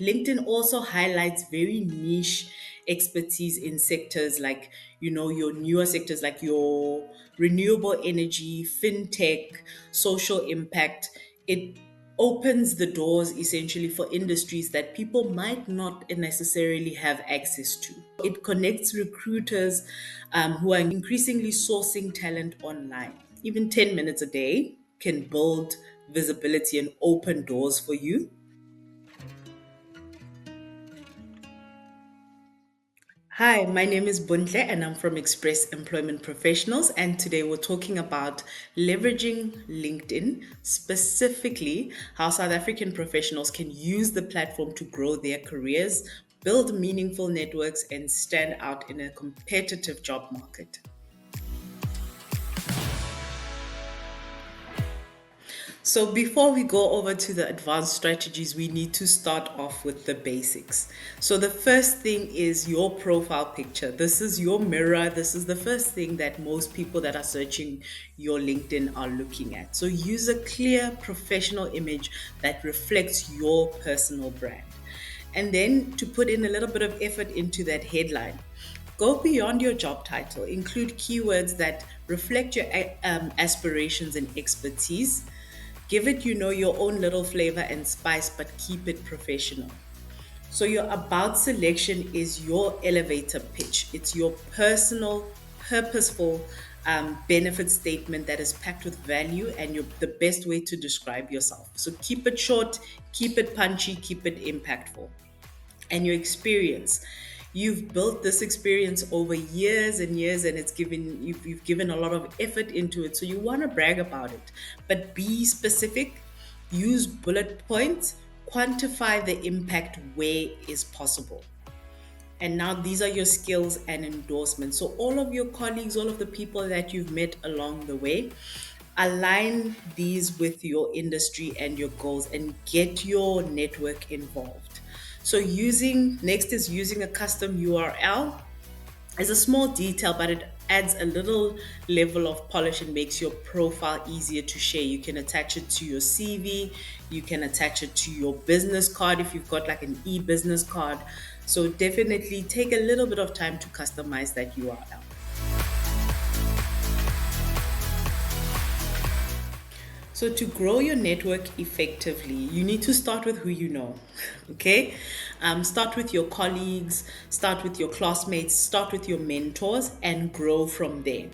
LinkedIn also highlights very niche expertise in sectors like, your newer sectors like your renewable energy, fintech, social impact. It opens the doors essentially for industries that people might not necessarily have access to. It connects recruiters who are increasingly sourcing talent online. Even 10 minutes a day can build visibility and open doors for you. Hi, my name is Buntle and I'm from Express Employment Professionals. And today we're talking about leveraging LinkedIn, specifically how South African professionals can use the platform to grow their careers, build meaningful networks, and stand out in a competitive job market. So, before we go over to the advanced strategies, we need to start off with the basics. So, the first thing is your profile picture. This is your mirror. This is the first thing that most people that are searching your LinkedIn are looking at. So, use a clear professional image that reflects your personal brand. And then to put in a little bit of effort into that headline, go beyond your job title, include keywords that reflect your aspirations and expertise. Give it, your own little flavor and spice, but keep it professional. So, your about selection is your elevator pitch. It's your personal, purposeful benefit statement that is packed with value and the best way to describe yourself. So, keep it short, keep it punchy, keep it impactful. And your experience. You've built this experience over years and years, and you've given a lot of effort into it. So you want to brag about it, but be specific. Use bullet points. Quantify the impact where is possible. And now these are your skills and endorsements. So all of your colleagues, all of the people that you've met along the way, align these with your industry and your goals and get your network involved. So using a custom URL is a small detail, but it adds a little level of polish and makes your profile easier to share. You can attach it to your CV, you can attach it to your business card if you've got like an e-business card. So definitely take a little bit of time to customize that URL. So, to grow your network effectively, you need to start with who you know. Okay? Start with your colleagues, start with your classmates, start with your mentors, and grow from there.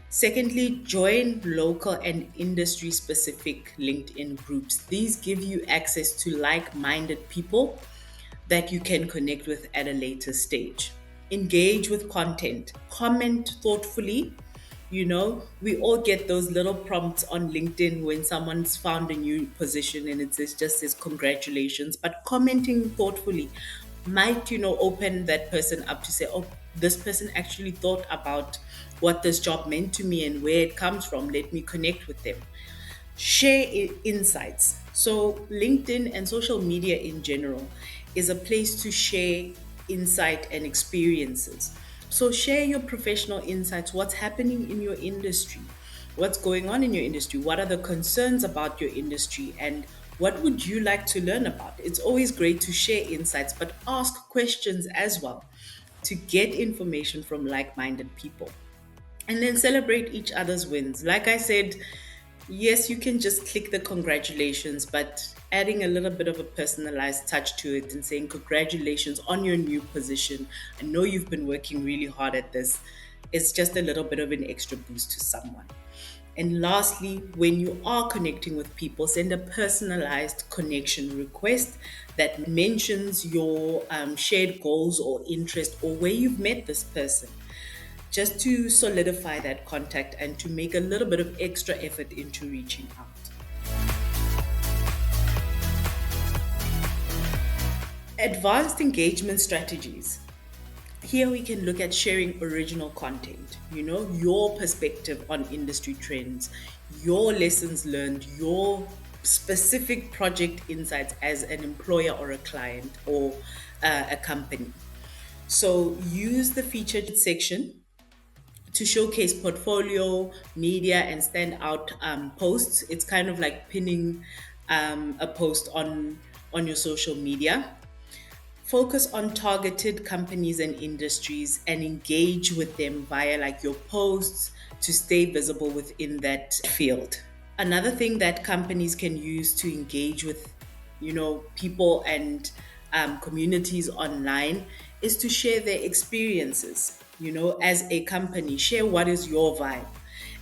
Secondly, join local and industry specific LinkedIn groups. These give you access to like minded people that you can connect with at a later stage. Engage with content, comment thoughtfully. We all get those little prompts on LinkedIn when someone's found a new position and just says congratulations. But commenting thoughtfully might, open that person up to say, oh, this person actually thought about what this job meant to me and where it comes from. Let me connect with them. Share insights. So, LinkedIn and social media in general is a place to share insight and experiences. So, share your professional insights, what's happening in your industry, what's going on in your industry, what are the concerns about your industry, and what would you like to learn about? It's always great to share insights, but ask questions as well to get information from like minded people. And then celebrate each other's wins. Like I said, yes, you can just click the congratulations, but adding a little bit of a personalized touch to it and saying congratulations on your new position. I know you've been working really hard at this. It's just a little bit of an extra boost to someone. And lastly, when you are connecting with people, send a personalized connection request that mentions your shared goals or interest or where you've met this person, just to solidify that contact and to make a little bit of extra effort into reaching out. Advanced engagement strategies. Here we can look at sharing original content, your perspective on industry trends, your lessons learned, your specific project insights as an employer or a client or a company. So use the featured section to showcase portfolio, media, and standout posts. It's kind of like pinning a post on your social media. Focus on targeted companies and industries and engage with them via like your posts to stay visible within that field. Another thing that companies can use to engage with, people and communities online is to share their experiences. As a company, share what is your vibe.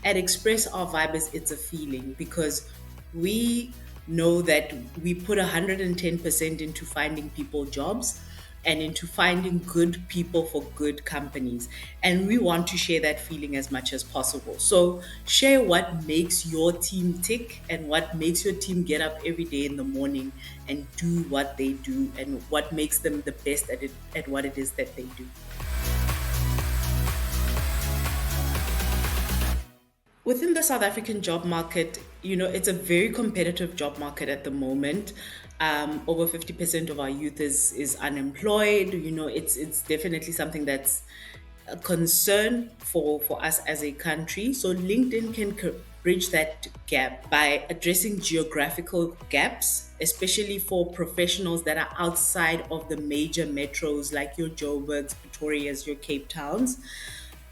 At Express, our vibe is it's a feeling, because we know that we put 110% into finding people jobs and into finding good people for good companies. And we want to share that feeling as much as possible. So, share what makes your team tick and what makes your team get up every day in the morning and do what they do and what makes them the best at what it is that they do. Within the South African job market, it's a very competitive job market at the moment. Over 50% of our youth is unemployed. It's definitely something that's a concern for us as a country. So LinkedIn can bridge that gap by addressing geographical gaps, especially for professionals that are outside of the major metros like your Joburgs, Pretorias, your Cape Towns,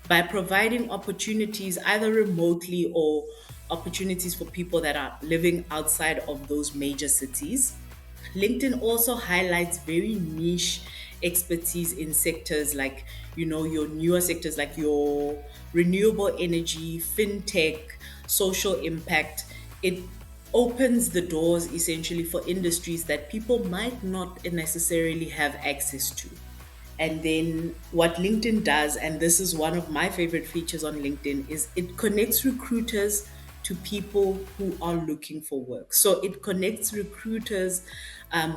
by providing opportunities either remotely or opportunities for people that are living outside of those major cities. LinkedIn also highlights very niche expertise in sectors like, your newer sectors like your renewable energy, fintech, social impact. It opens the doors essentially for industries that people might not necessarily have access to. And then what LinkedIn does, and this is one of my favorite features on LinkedIn, is it connects recruiters to people who are looking for work. So it connects recruiters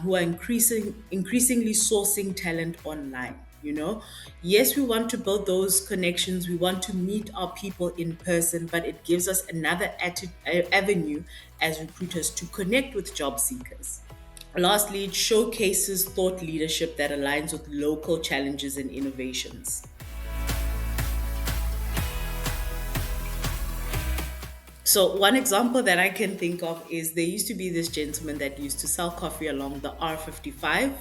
who are increasingly sourcing talent online. Yes, we want to build those connections. We want to meet our people in person, but it gives us another avenue as recruiters to connect with job seekers. Lastly, it showcases thought leadership that aligns with local challenges and innovations. So, one example that I can think of is there used to be this gentleman that used to sell coffee along the R55,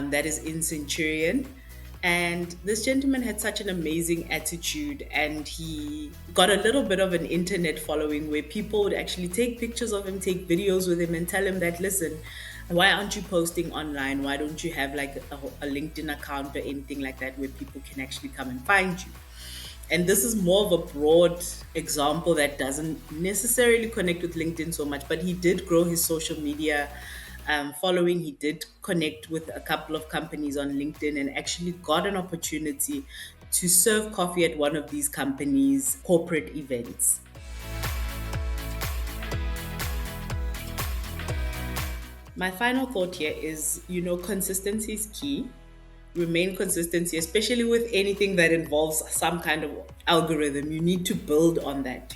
that is in Centurion. And this gentleman had such an amazing attitude, and he got a little bit of an internet following where people would actually take pictures of him, take videos with him, and tell him that, listen, why aren't you posting online? Why don't you have like a LinkedIn account or anything like that where people can actually come and find you? And this is more of a broad example that doesn't necessarily connect with LinkedIn so much, but he did grow his social media following. He did connect with a couple of companies on LinkedIn and actually got an opportunity to serve coffee at one of these companies' corporate events. My final thought here is, consistency is key. Remain consistency, especially with anything that involves some kind of algorithm. You need to build on that.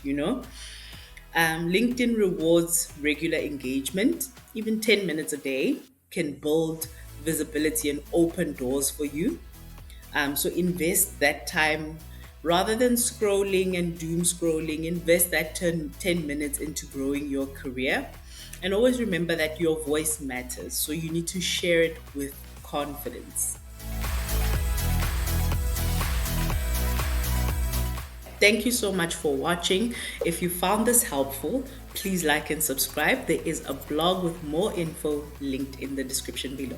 LinkedIn rewards regular engagement. Even 10 minutes a day can build visibility and open doors for you. So invest that time rather than scrolling and doom scrolling. Invest that 10 minutes into growing your career. And always remember that your voice matters. So you need to share it with confidence. Thank you so much for watching. If you found this helpful, please like and subscribe. There is a blog with more info linked in the description below.